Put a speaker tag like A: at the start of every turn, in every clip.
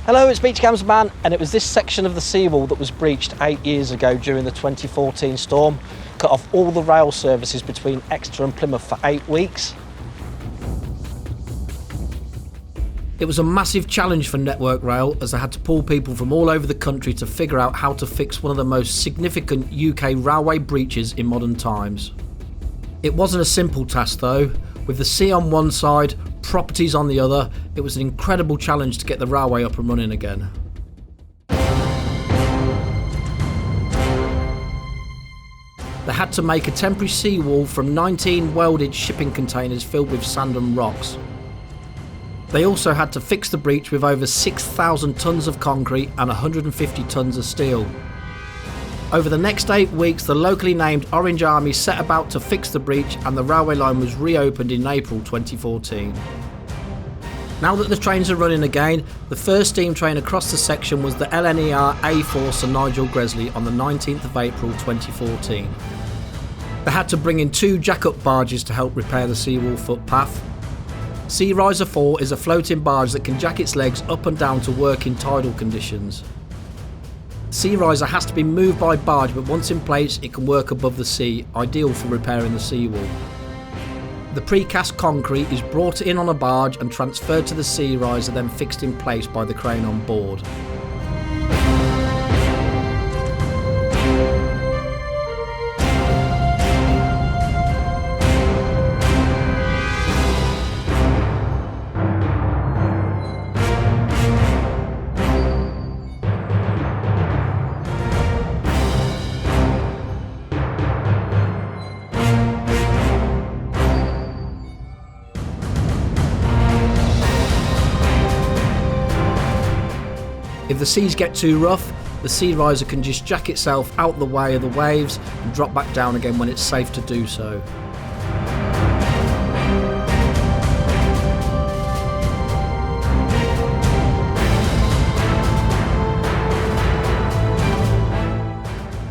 A: Hello, it's Beachcams Man, and it was this section of the seawall that was breached 8 years ago during the 2014 storm. Cut off all the rail services between Exeter and Plymouth for 8 weeks.
B: It was a massive challenge for Network Rail, as they had to pull people from all over the country to figure out how to fix one of the most significant UK railway breaches in modern times. It wasn't a simple task though. With the sea on one side, properties on the other, it was an incredible challenge to get the railway up and running again. They had to make a temporary seawall from 19 welded shipping containers filled with sand and rocks. They also had to fix the breach with over 6,000 tonnes of concrete and 150 tonnes of steel. Over the next 8 weeks, the locally named Orange Army set about to fix the breach, and the railway line was reopened in April 2014. Now that the trains are running again, the first steam train across the section was the LNER A4 Sir Nigel Gresley on the 19th of April 2014. They had to bring in 2 jack-up barges to help repair the seawall footpath. Sea Riser 4 is a floating barge that can jack its legs up and down to work in tidal conditions. Sea Riser has to be moved by barge, but once in place it can work above the sea, ideal for repairing the seawall. The precast concrete is brought in on a barge and transferred to the Sea Riser, then fixed in place by the crane on board. If the seas get too rough, the Sea Riser can just jack itself out the way of the waves and drop back down again when it's safe to do so.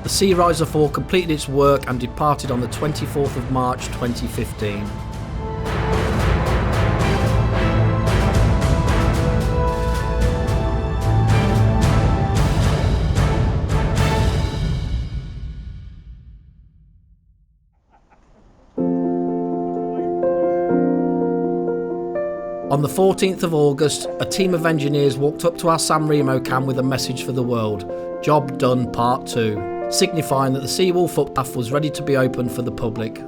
B: The Sea Riser 4 completed its work and departed on the 24th of March 2015. On the 14th of August, a team of engineers walked up to our San Remo cam with a message for the world: Job done, part 2, signifying that the seawall footpath was ready to be opened for the public.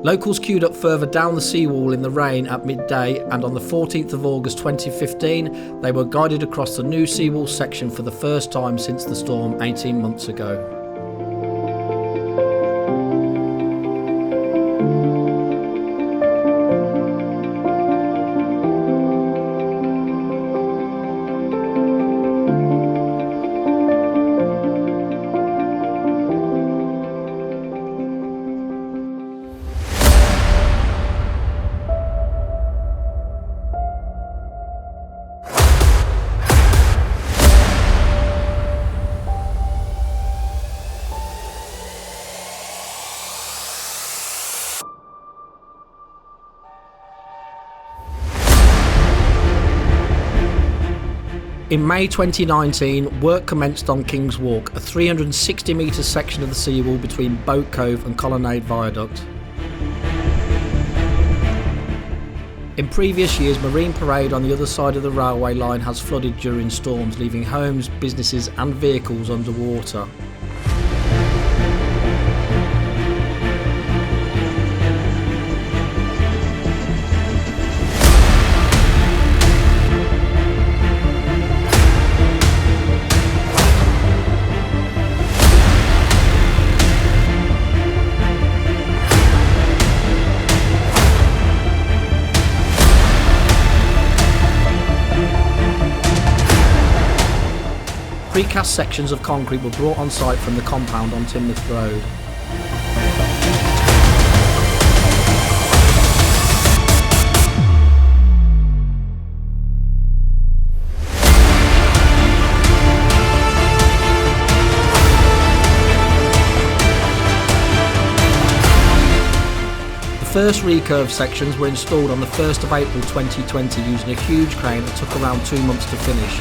B: Locals queued up further down the seawall in the rain at midday, and on the 14th of August 2015, they were guided across the new seawall section for the first time since the storm 18 months ago. In May 2019, work commenced on King's Walk, a 360 metre section of the seawall between Boat Cove and Colonnade Viaduct. In previous years, Marine Parade on the other side of the railway line has flooded during storms, leaving homes, businesses and vehicles underwater. Precast sections of concrete were brought on site from the compound on Teignmouth Road. first recurve sections were installed on the 1st of April 2020 using a huge crane that took around 2 months to finish.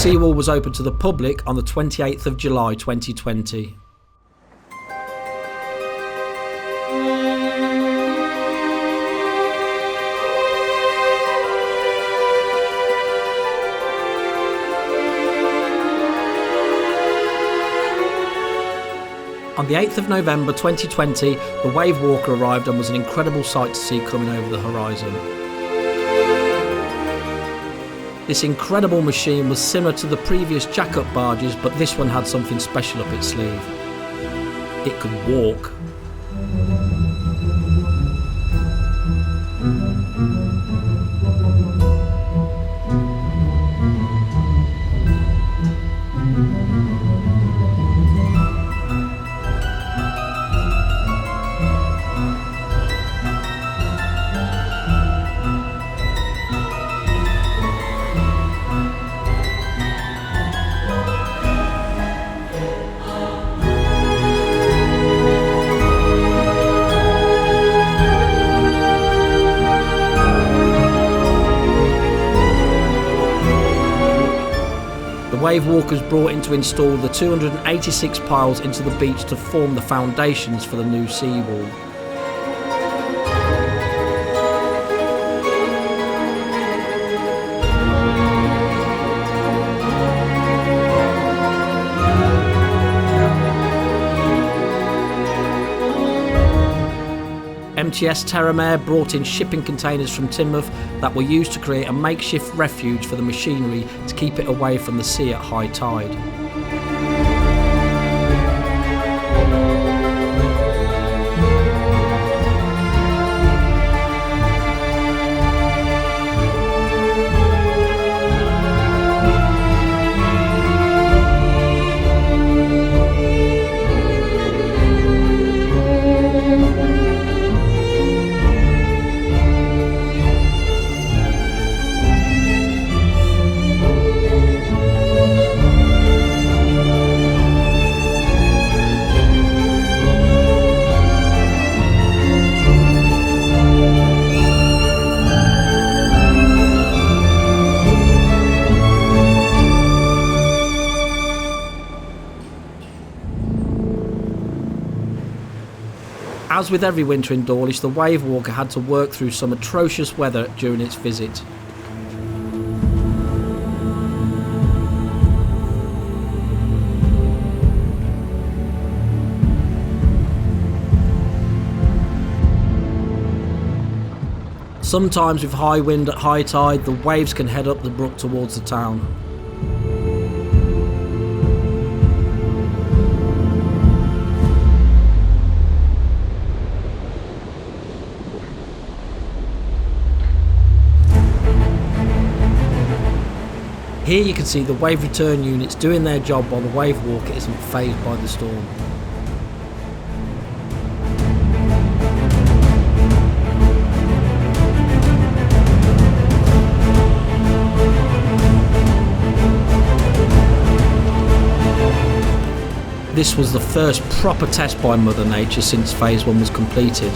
B: The seawall was open to the public on the 28th of July 2020. On the 8th of November 2020, the Wave Walker arrived and was an incredible sight to see coming over the horizon. This incredible machine was similar to the previous jack-up barges, but this one had something special up its sleeve. It could walk. The Wave Walkers brought in to install the 286 piles into the beach to form the foundations for the new seawall. MTS Terramare brought in shipping containers from Teignmouth that were used to create a makeshift refuge for the machinery to keep it away from the sea at high tide. As with every winter in Dawlish, the Wave Walker had to work through some atrocious weather during its visit. Sometimes with high wind at high tide, the waves can head up the brook towards the town. Here you can see the wave return units doing their job while the Wave Walker isn't fazed by the storm. This was the first proper test by Mother Nature since Phase 1 was completed.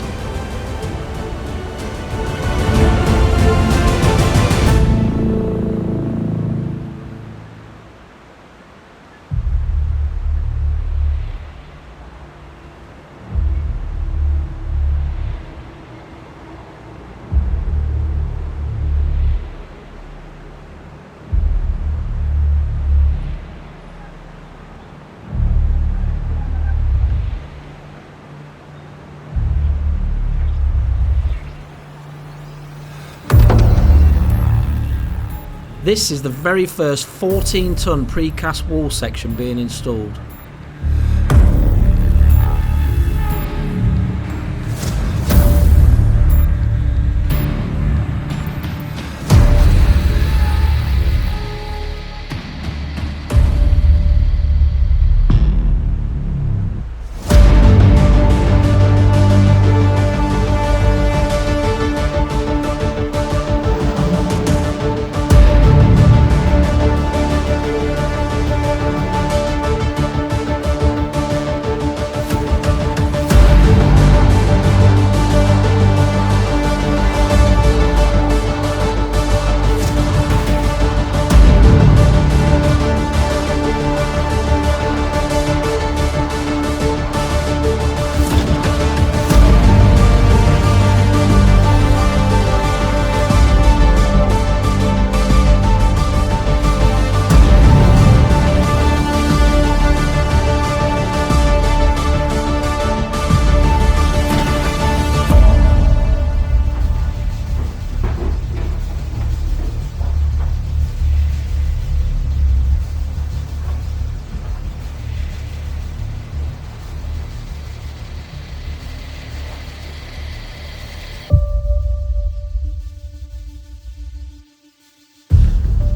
B: This is the very first 14-ton precast wall section being installed.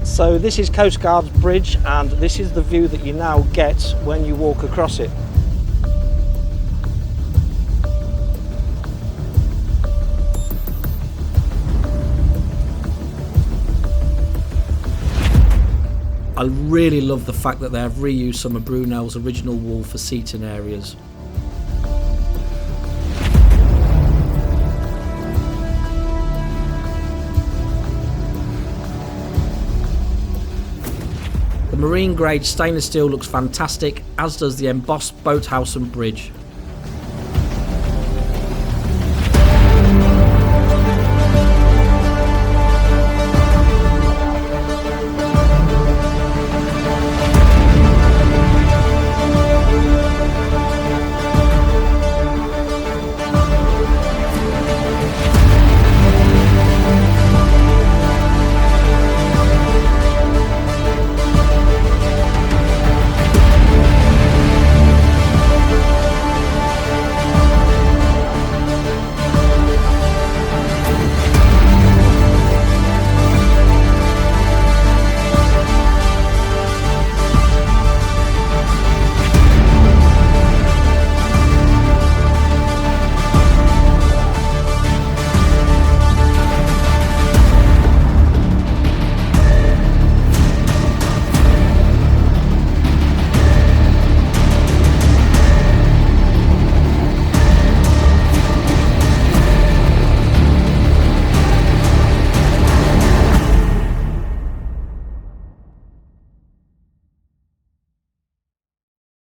A: So this is Coast Guard's bridge, and this is the view that you now get when you walk across it.
B: I really love the fact that they have reused some of Brunel's original wall for seating areas. The marine grade stainless steel looks fantastic, as does the embossed boathouse and bridge.